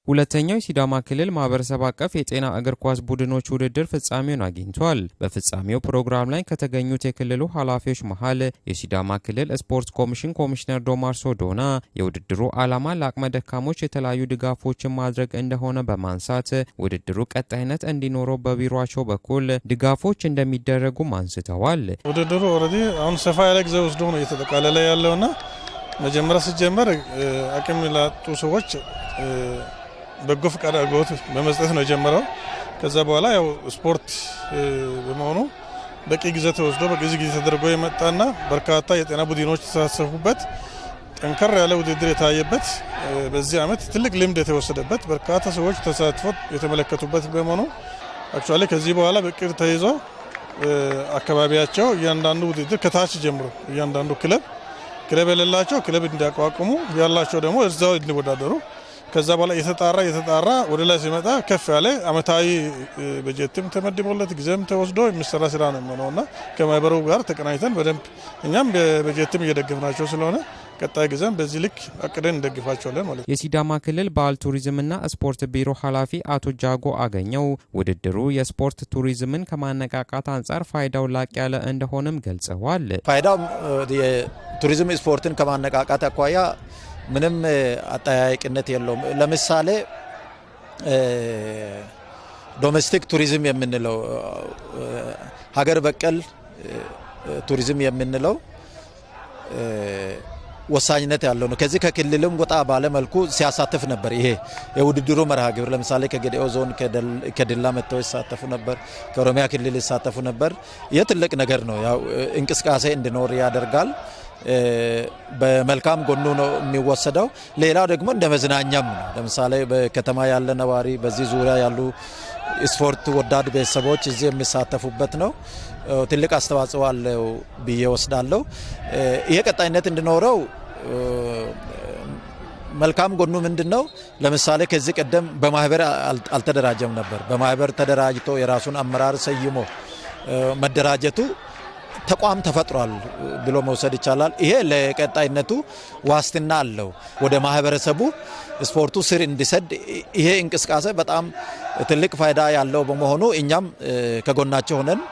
ሁለተኛው የሲዳማ ክልል ማህበረሰብ አቀፍ የጤና እግር ኳስ ቡድኖች ውድድር ፍጻሜውን አግኝቷል። በፍጻሜው ፕሮግራም ላይ ከተገኙት የክልሉ ኃላፊዎች መሃል የሲዳማ ክልል ስፖርት ኮሚሽን ኮሚሽነር ዶማርሶ ዶና የውድድሩ ዓላማ ለአቅመ ደካሞች የተለያዩ ድጋፎችን ማድረግ እንደሆነ በማንሳት ውድድሩ ቀጣይነት እንዲኖረው በቢሮአቸው በኩል ድጋፎች እንደሚደረጉም አንስተዋል። ውድድሩ ኦልሬዲ አሁን ሰፋ ያለ ጊዜ ወስዶ ነው እየተጠቃለለ ያለውና መጀመሪያ ሲጀመር አቅም ላጡ ሰዎች በጎ ፈቃድ አገልግሎት በመስጠት ነው የጀመረው። ከዛ በኋላ ያው ስፖርት በመሆኑ በቂ ጊዜ ተወስዶ በቂ ጊዜ ተደርጎ የመጣና በርካታ የጤና ቡድኖች ተሳተፉበት ጠንከር ያለ ውድድር የታየበት በዚህ ዓመት ትልቅ ልምድ የተወሰደበት በርካታ ሰዎች ተሳትፎ የተመለከቱበት በመሆኑ አክቹአሊ ከዚህ በኋላ በቅር ተይዞ አካባቢያቸው እያንዳንዱ ውድድር ከታች ጀምሮ እያንዳንዱ ክለብ የሌላቸው ክለብ እንዲያቋቁሙ ያላቸው ደግሞ እዛው እንዲወዳደሩ ከዛ በኋላ የተጣራ ወደ ላይ ሲመጣ ከፍ ያለ አመታዊ በጀትም ተመድቦለት ጊዜም ተወስዶ የሚሰራ ስራ ነው የሚሆነውና ከማህበሩ ጋር ተቀናኝተን በደንብ እኛም በጀትም እየደገፍናቸው ስለሆነ ቀጣይ ጊዜም በዚህ ልክ አቅደን እንደግፋቸዋለን ማለት ነው። የሲዳማ ክልል ባህል ቱሪዝምና ስፖርት ቢሮ ኃላፊ አቶ ጃጎ አገኘው ውድድሩ የስፖርት ቱሪዝምን ከማነቃቃት አንጻር ፋይዳው ላቅ ያለ እንደሆነም ገልጸዋል። ፋይዳው የቱሪዝም ስፖርትን ከማነቃቃት አኳያ ምንም አጠያያቂነት የለውም። ለምሳሌ ዶሜስቲክ ቱሪዝም የምንለው ሀገር በቀል ቱሪዝም የምንለው ወሳኝነት ያለው ነው። ከዚህ ከክልልም ወጣ ባለ መልኩ ሲያሳትፍ ነበር። ይሄ የውድድሩ መርሃ ግብር ለምሳሌ ከጌዴኦ ዞን ከድላ መጥተው ይሳተፉ ነበር፣ ከኦሮሚያ ክልል ይሳተፉ ነበር። ይህ ትልቅ ነገር ነው። ያው እንቅስቃሴ እንዲኖር ያደርጋል። በመልካም ጎኑ ነው የሚወሰደው። ሌላው ደግሞ እንደ መዝናኛም ነው። ለምሳሌ በከተማ ያለ ነዋሪ በዚህ ዙሪያ ያሉ ስፖርት ወዳድ ቤተሰቦች እዚህ የሚሳተፉበት ነው። ትልቅ አስተዋጽኦ አለው ብዬ ወስዳለሁ። ይሄ ቀጣይነት እንዲኖረው መልካም ጎኑ ምንድነው? ለምሳሌ ከዚህ ቀደም በማህበር አልተደራጀም ነበር። በማህበር ተደራጅቶ የራሱን አመራር ሰይሞ መደራጀቱ ተቋም ተፈጥሯል ብሎ መውሰድ ይቻላል። ይሄ ለቀጣይነቱ ዋስትና አለው። ወደ ማህበረሰቡ ስፖርቱ ስር እንዲሰድ ይሄ እንቅስቃሴ በጣም ትልቅ ፋይዳ ያለው በመሆኑ እኛም ከጎናቸው ሆነን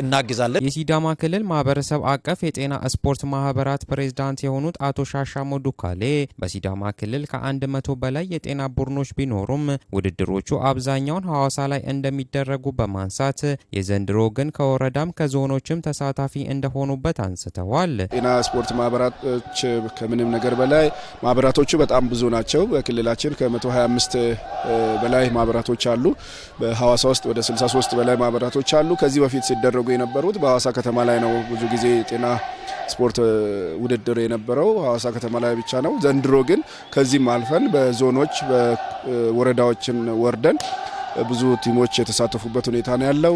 እናግዛለን። የሲዳማ ክልል ማህበረሰብ አቀፍ የጤና ስፖርት ማህበራት ፕሬዝዳንት የሆኑት አቶ ሻሻሞ ዱካሌ በሲዳማ ክልል ከ100 በላይ የጤና ቡድኖች ቢኖሩም ውድድሮቹ አብዛኛውን ሐዋሳ ላይ እንደሚደረጉ በማንሳት የዘንድሮ ግን ከወረዳም ከዞኖችም ተሳታፊ እንደሆኑበት አንስተዋል። ጤና ስፖርት ማህበራቶች ከምንም ነገር በላይ ማህበራቶቹ በጣም ብዙ ናቸው። በክልላችን ከ125 በላይ ማህበራቶች አሉ። በሐዋሳ ውስጥ ወደ 63 በላይ ማህበራቶች አሉ። ከዚህ በፊት ሲደረጉ የነበሩት በሐዋሳ ከተማ ላይ ነው። ብዙ ጊዜ ጤና ስፖርት ውድድር የነበረው ሐዋሳ ከተማ ላይ ብቻ ነው። ዘንድሮ ግን ከዚህም አልፈን በዞኖች በወረዳዎችን ወርደን ብዙ ቲሞች የተሳተፉበት ሁኔታ ነው ያለው።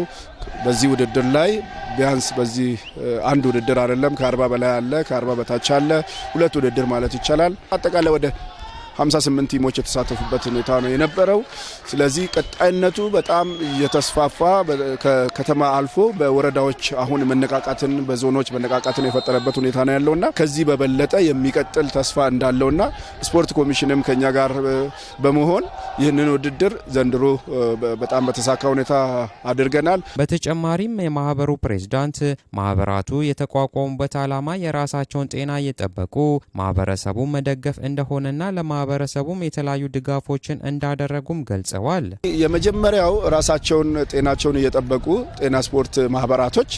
በዚህ ውድድር ላይ ቢያንስ በዚህ አንድ ውድድር አይደለም ከ40 በላይ አለ፣ ከ40 በታች አለ። ሁለት ውድድር ማለት ይቻላል። አጠቃላይ ወደ 58 ቲሞች የተሳተፉበት ሁኔታ ነው የነበረው። ስለዚህ ቀጣይነቱ በጣም እየተስፋፋ ከከተማ አልፎ በወረዳዎች አሁን መነቃቃትን በዞኖች መነቃቃትን የፈጠረበት ሁኔታ ነው ያለውና ከዚህ በበለጠ የሚቀጥል ተስፋ እንዳለውና ስፖርት ኮሚሽንም ከኛ ጋር በመሆን ይህንን ውድድር ዘንድሮ በጣም በተሳካ ሁኔታ አድርገናል። በተጨማሪም የማህበሩ ፕሬዝዳንት ማህበራቱ የተቋቋሙበት ዓላማ የራሳቸውን ጤና እየጠበቁ ማህበረሰቡ መደገፍ እንደሆነና ማህበረሰቡም የተለያዩ ድጋፎችን እንዳደረጉም ገልጸዋል። የመጀመሪያው ራሳቸውን ጤናቸውን እየጠበቁ ጤና ስፖርት ማህበራቶች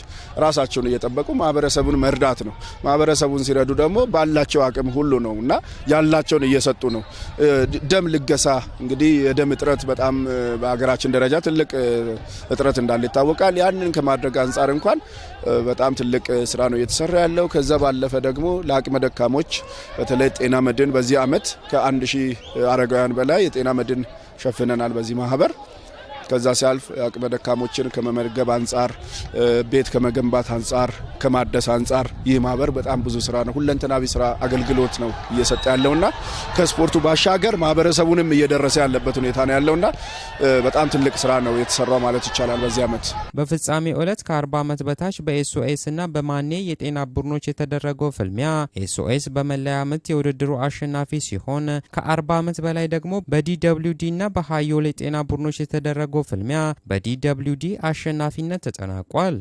ራሳቸውን እየጠበቁ ማህበረሰቡን መርዳት ነው። ማህበረሰቡን ሲረዱ ደግሞ ባላቸው አቅም ሁሉ ነውና ያላቸውን እየሰጡ ነው። ደም ልገሳ እንግዲህ የደም እጥረት በጣም በሀገራችን ደረጃ ትልቅ እጥረት እንዳለ ይታወቃል። ያንን ከማድረግ አንጻር እንኳን በጣም ትልቅ ስራ ነው እየተሰራ ያለው። ከዛ ባለፈ ደግሞ ለአቅመ ደካሞች በተለይ ጤና መድን በዚህ ዓመት ከ1000 አረጋውያን በላይ የጤና መድን ሸፍነናል በዚህ ማህበር። ከዛ ሲያልፍ አቅመ ደካሞችን ከመመገብ አንጻር ቤት ከመገንባት አንጻር ከማደስ አንጻር ይህ ማህበር በጣም ብዙ ስራ ነው ሁለንተናዊ ስራ አገልግሎት ነው እየሰጠ ያለውና ከስፖርቱ ባሻገር ማህበረሰቡንም እየደረሰ ያለበት ሁኔታ ነው ያለውና በጣም ትልቅ ስራ ነው የተሰራው ማለት ይቻላል በዚህ አመት። በፍጻሜው ዕለት ከ40 ዓመት በታች በኤስኦኤስ እና በማኔ የጤና ቡድኖች የተደረገው ፍልሚያ ኤስኦኤስ በመለያ ምት የውድድሩ አሸናፊ ሲሆን ከ40 ዓመት በላይ ደግሞ በዲደብሊውዲ እና በሃዮሌ ጤና ቡድኖች የተደረገው ፍልሚያ በዲደብሊውዲ አሸናፊነት ተጠናቋል።